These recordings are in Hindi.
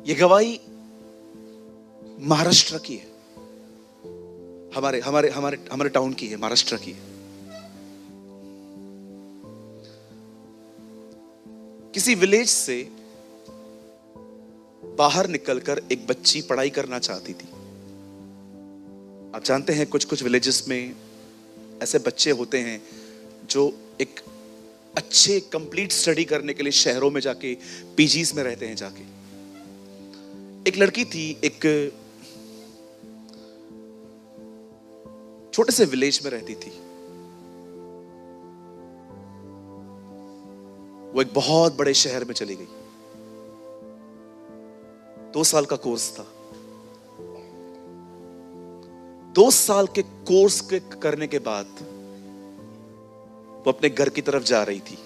ये गवाही महाराष्ट्र की है, हमारे हमारे हमारे हमारे टाउन की है, महाराष्ट्र की है। किसी विलेज से बाहर निकलकर एक बच्ची पढ़ाई करना चाहती थी। आप जानते हैं कुछ कुछ विलेजेस में ऐसे बच्चे होते हैं जो एक अच्छे कंप्लीट स्टडी करने के लिए शहरों में जाके पीजीज में रहते हैं जाके। एक लड़की थी, एक छोटे से विलेज में रहती थी। वो एक बहुत बड़े शहर में चली गई। 2 साल का कोर्स था। 2 साल के कोर्स के करने के बाद वो अपने घर की तरफ जा रही थी।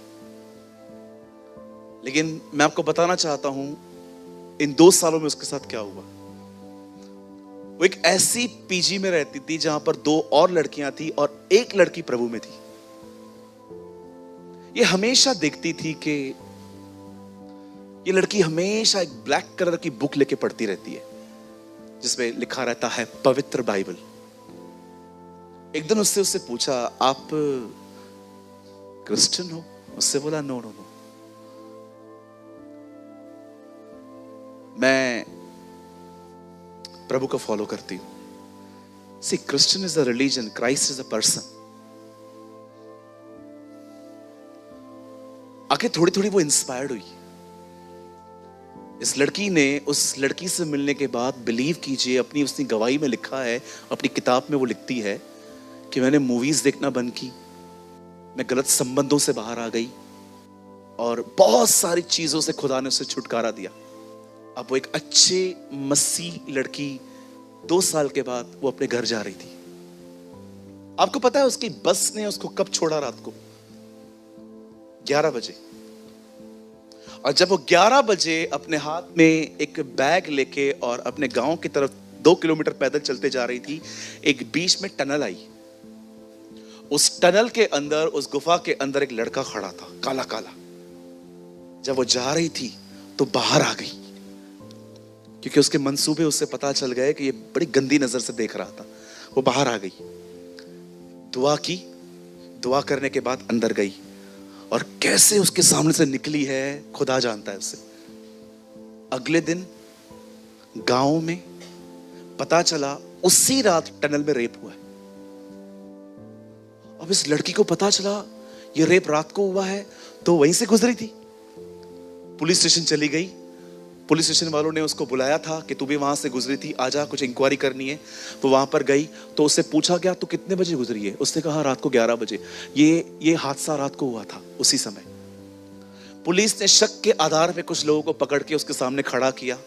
लेकिन मैं आपको बताना चाहता हूं इन 2 सालों में उसके साथ क्या हुआ। वो एक ऐसी पीजी में रहती थी जहां पर 2 और लड़कियां थी और एक लड़की प्रभु में थी। ये हमेशा देखती थी कि ये लड़की हमेशा एक ब्लैक कलर की बुक लेके पढ़ती रहती है जिसमें लिखा रहता है पवित्र बाइबल। एक दिन उससे पूछा, आप क्रिश्चियन हो? उससे बोला, नो नो नो, मैं प्रभु को फॉलो करती हूं। See, Christian is a religion, Christ is a person. आगे थोड़ी थोड़ी वो इंस्पायर्ड हुई। इस लड़की ने उस लड़की से मिलने के बाद, बिलीव कीजिए, अपनी उसने गवाही में लिखा है, अपनी किताब में वो लिखती है कि मैंने मूवीज देखना बंद की, मैं गलत संबंधों से बाहर आ गई और बहुत सारी चीजों से खुदा ने उसे छुटकारा दिया। अब वो एक अच्छे मसीह लड़की 2 साल के बाद वो अपने घर जा रही थी। आपको पता है उसकी बस ने उसको कब छोड़ा? रात को 11 बजे। और जब वो 11 बजे अपने हाथ में एक बैग लेके और अपने गांव की तरफ 2 किलोमीटर पैदल चलते जा रही थी, एक बीच में टनल आई। उस टनल के अंदर, उस गुफा के अंदर एक लड़का खड़ा था, काला काला। जब वो जा रही थी तो बाहर आ गई, क्योंकि उसके मंसूबे उससे पता चल गए कि ये बड़ी गंदी नजर से देख रहा था। वो बाहर आ गई, दुआ की, दुआ करने के बाद अंदर गई और कैसे उसके सामने से निकली है खुदा जानता है उसे। अगले दिन गांव में पता चला उसी रात टनल में रेप हुआ है। अब इस लड़की को पता चला ये रेप रात को हुआ है, तो वहीं से गुजरी थी। पुलिस स्टेशन चली गई। पुलिस स्टेशन वालों ने उसको बुलाया था कि तू भी वहां से गुजरी थी, आजा, कुछ इंक्वायरी करनी है। तो वहां पर गई तो उससे पूछा गया, तो कितने बजे गुजरी है? उसने कहा रात को 11 बजे। ये हादसा रात को हुआ था उसी समय। पुलिस ने शक के आधार पे कुछ लोगों को पकड़ के उसके सामने खड़ा किया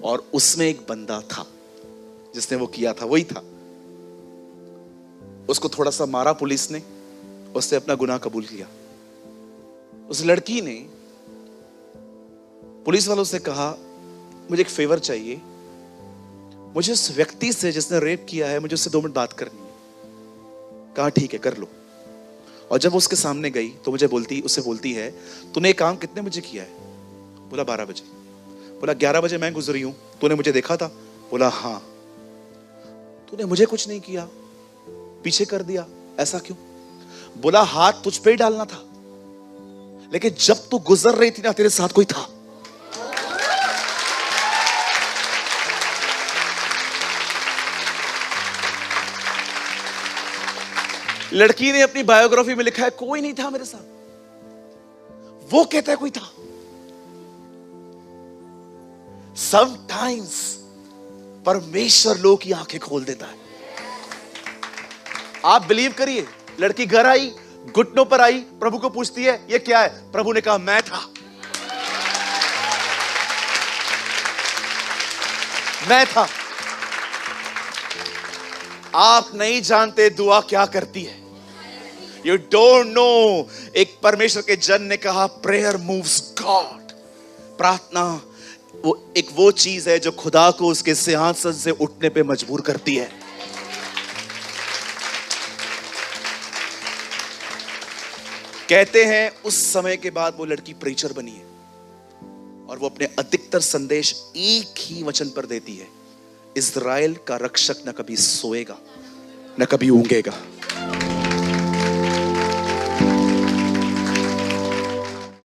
और उसमें एक बंदा था जिसने वो किया था, वही था। उसको थोड़ा सा मारा पुलिस ने, उसने अपना गुनाह कबूल किया। उस लड़की ने पुलिस वालों से कहा, मुझे एक फेवर चाहिए, मुझे उस व्यक्ति से जिसने रेप किया है, मुझे उससे 2 मिनट बात करनी है। कहा ठीक है, कर लो। और जब उसके सामने गई तो उससे बोलती है, तूने ये काम कितने बजे किया है? बोला 12 बजे। बोला 11 बजे मैं गुजरी हूं, तूने मुझे देखा था? बोला हाँ। तूने मुझे कुछ नहीं किया, पीछे कर दिया, ऐसा क्यों? बोला हाथ तुझ पे ही डालना था, लेकिन जब तू गुजर रही थी ना, तेरे साथ कोई था। लड़की ने अपनी बायोग्राफी में लिखा है, कोई नहीं था मेरे साथ। वो कहता है कोई था। समटाइम्स परमेश्वर लोगों की आंखें खोल देता है। आप बिलीव करिए, लड़की घर आई, घुटनों पर आई, प्रभु को पूछती है ये क्या है? प्रभु ने कहा मैं था, मैं था। आप नहीं जानते दुआ क्या करती है। You don't know. एक परमेश्वर के जन ने कहा, प्रेयर मूव्स गॉड। प्रार्थना वो चीज है जो खुदा को उसके सिंहासन से उठने पे मजबूर करती है। कहते हैं उस समय के बाद वो लड़की प्रीचर बनी है और वो अपने अधिकतर संदेश एक ही वचन पर देती है, इज़राइल का रक्षक न कभी सोएगा न कभी ऊँघेगा।